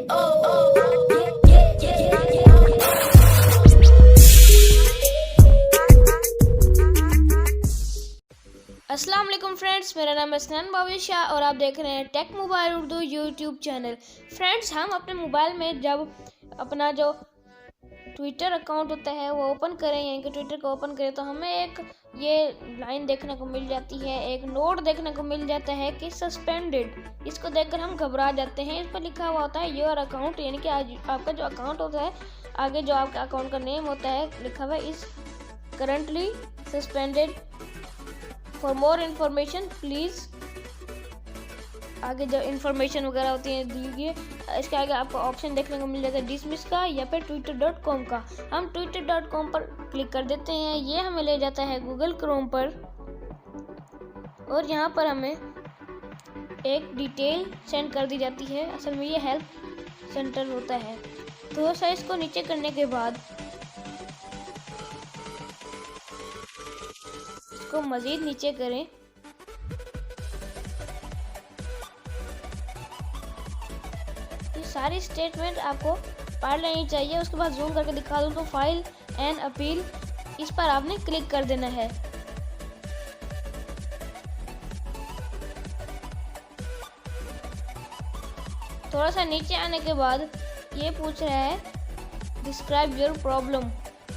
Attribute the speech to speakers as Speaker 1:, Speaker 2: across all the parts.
Speaker 1: अस्सलाम वालेकुम फ्रेंड्स, मेरा नाम है स्नन बाविशा और आप देख रहे हैं tech mobile Urdu YouTube channel. Friends, हम अपने मोबाइल में जब अपना जो ट्विटर अकाउंट होता है वो ओपन करें, यानी कि ट्विटर को ओपन करें, तो हमें एक ये लाइन देखने को मिल जाती है, एक नोट देखने को मिल जाता है कि सस्पेंडेड। इसको देखकर हम घबरा जाते हैं। इस पर लिखा हुआ होता है योर अकाउंट, यानी कि आपका जो अकाउंट होता है, आगे जो आपका अकाउंट का नेम होता है लिखा हुआ है इस currently suspended, for more information please. आगे जो इन्फॉर्मेशन वगैरह होती है दीजिए। इसके आगे आपको ऑप्शन देखने को मिल जाता है डिसमिस का या फिर twitter.com का। हम twitter.com पर क्लिक कर देते हैं। ये हमें ले जाता है गूगल क्रोम पर और यहाँ पर हमें एक डिटेल सेंड कर दी जाती है। असल में ये हेल्प सेंटर होता है। थोड़ा सा इसको नीचे करने के बाद इसको मज़ीद नीचे करें। ये सारी स्टेटमेंट आपको पढ़ लेनी चाहिए। उसके बाद जूम करके दिखा दूँ तो फाइल एंड अपील, इस पर आपने क्लिक कर देना है। थोड़ा सा नीचे आने के बाद ये पूछ रहा है डिस्क्राइब योर प्रॉब्लम,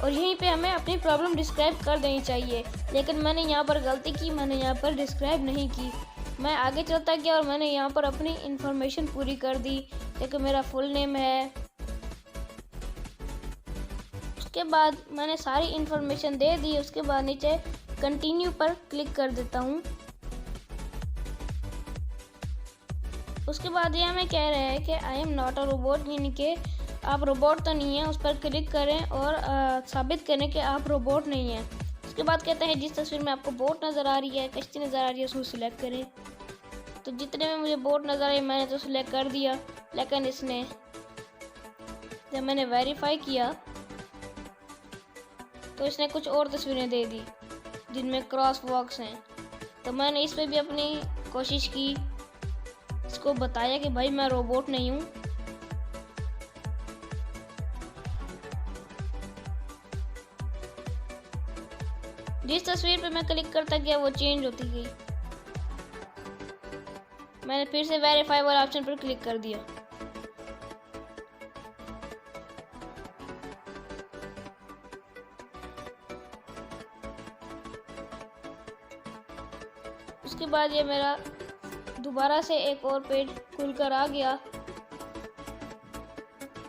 Speaker 1: और यहीं पे हमें अपनी प्रॉब्लम डिस्क्राइब कर देनी चाहिए। लेकिन मैंने यहाँ पर गलती की, मैंने यहाँ पर डिस्क्राइब नहीं की। मैं आगे चलता गया और मैंने यहाँ पर अपनी इंफॉर्मेशन पूरी कर दी, जैसे मेरा फुल नेम है। उसके बाद मैंने सारी इंफॉर्मेशन दे दी। उसके बाद नीचे कंटिन्यू पर क्लिक कर देता हूँ। उसके बाद ये हमें कह रहे हैं कि I am not a robot, यानी कि आप रोबोट तो नहीं हैं। उस पर क्लिक करें और साबित करें कि आप रोबोट नहीं हैं। उसके बाद कहता है जिस तस्वीर में आपको बोट नज़र आ रही है, कश्ती नज़र आ रही है, उसको सिलेक्ट करें। तो जितने में मुझे बोट नज़र आई मैंने तो सिलेक्ट कर दिया, लेकिन इसने जब मैंने वेरीफाई किया तो इसने कुछ और तस्वीरें दे दी जिनमें क्रॉस वॉक्स हैं। तो मैंने इस पर भी अपनी कोशिश की, इसको बताया कि भाई मैं रोबोट नहीं हूँ। जिस तस्वीर पे मैं क्लिक करता गया वो चेंज होती गई। मैंने फिर से वेरीफाई वाला ऑप्शन पर क्लिक कर दिया। उसके बाद ये मेरा दोबारा से एक और पेज खुलकर आ गया।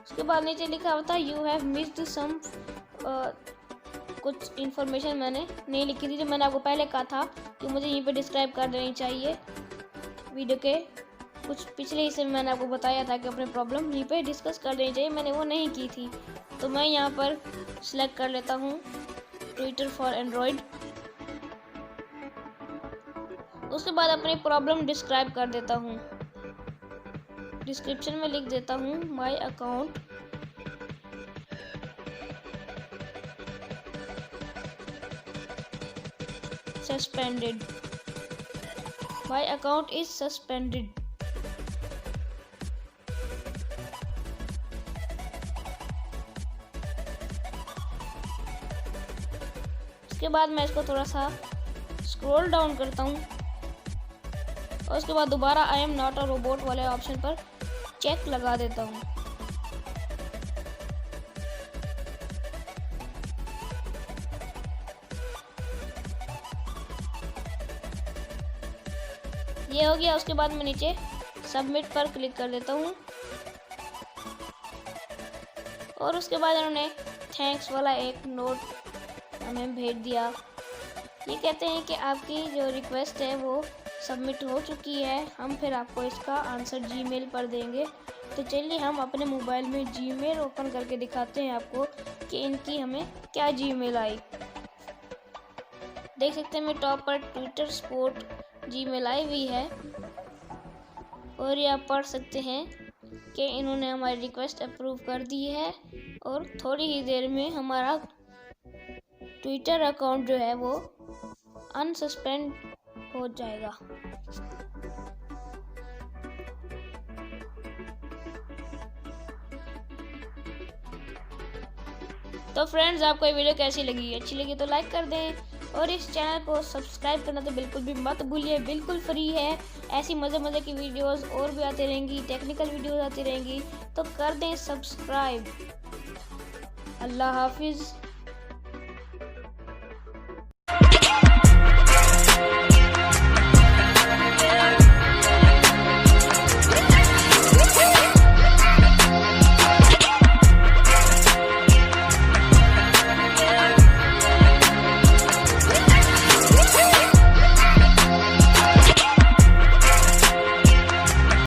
Speaker 1: उसके बाद नीचे लिखा होता है यू हैव मिस्ड सम, कुछ इन्फॉर्मेशन मैंने नहीं लिखी थी, जो मैंने आपको पहले कहा था कि मुझे यहीं पे डिस्क्राइब कर देनी चाहिए। वीडियो के कुछ पिछले हिस्से में मैंने आपको बताया था कि अपने प्रॉब्लम यहीं पे डिस्कस कर देनी चाहिए, मैंने वो नहीं की थी। तो मैं यहाँ पर सिलेक्ट कर लेता हूँ ट्विटर फॉर एंड्रॉयड। उसके बाद अपनी प्रॉब्लम डिस्क्राइब कर देता हूँ। डिस्क्रिप्शन में लिख देता हूँ my account suspended, my account is suspended. उसके बाद मैं इसको थोड़ा सा स्क्रॉल डाउन करता हूँ और उसके बाद दोबारा I am not a robot वाले ऑप्शन पर चेक लगा देता हूँ। ये हो गया। उसके बाद मैं नीचे सबमिट पर क्लिक कर देता हूँ और उसके बाद उन्होंने थैंक्स वाला एक नोट हमें भेज दिया। ये कहते हैं कि आपकी जो रिक्वेस्ट है वो सबमिट हो चुकी है, हम फिर आपको इसका आंसर जीमेल पर देंगे। तो चलिए हम अपने मोबाइल में जीमेल ओपन करके दिखाते हैं आपको कि इनकी हमें क्या जीमेल आई। देख सकते हैं मैं टॉप पर ट्विटर सपोर्ट जीमेल आई हुई है और ये आप पढ़ सकते हैं कि इन्होंने हमारी रिक्वेस्ट अप्रूव कर दी है और थोड़ी ही देर में हमारा ट्विटर अकाउंट जो है वो अनसस्पेंड हो जाएगा। तो फ्रेंड्स, आपको ये वीडियो कैसी लगी? अच्छी लगी तो लाइक कर दें और इस चैनल को सब्सक्राइब करना तो बिल्कुल भी मत भूलिए, बिल्कुल फ्री है। ऐसी मज़े की वीडियोस और भी आती रहेंगी, टेक्निकल वीडियोस आती रहेंगी, तो कर दें सब्सक्राइब। अल्लाह हाफिज़।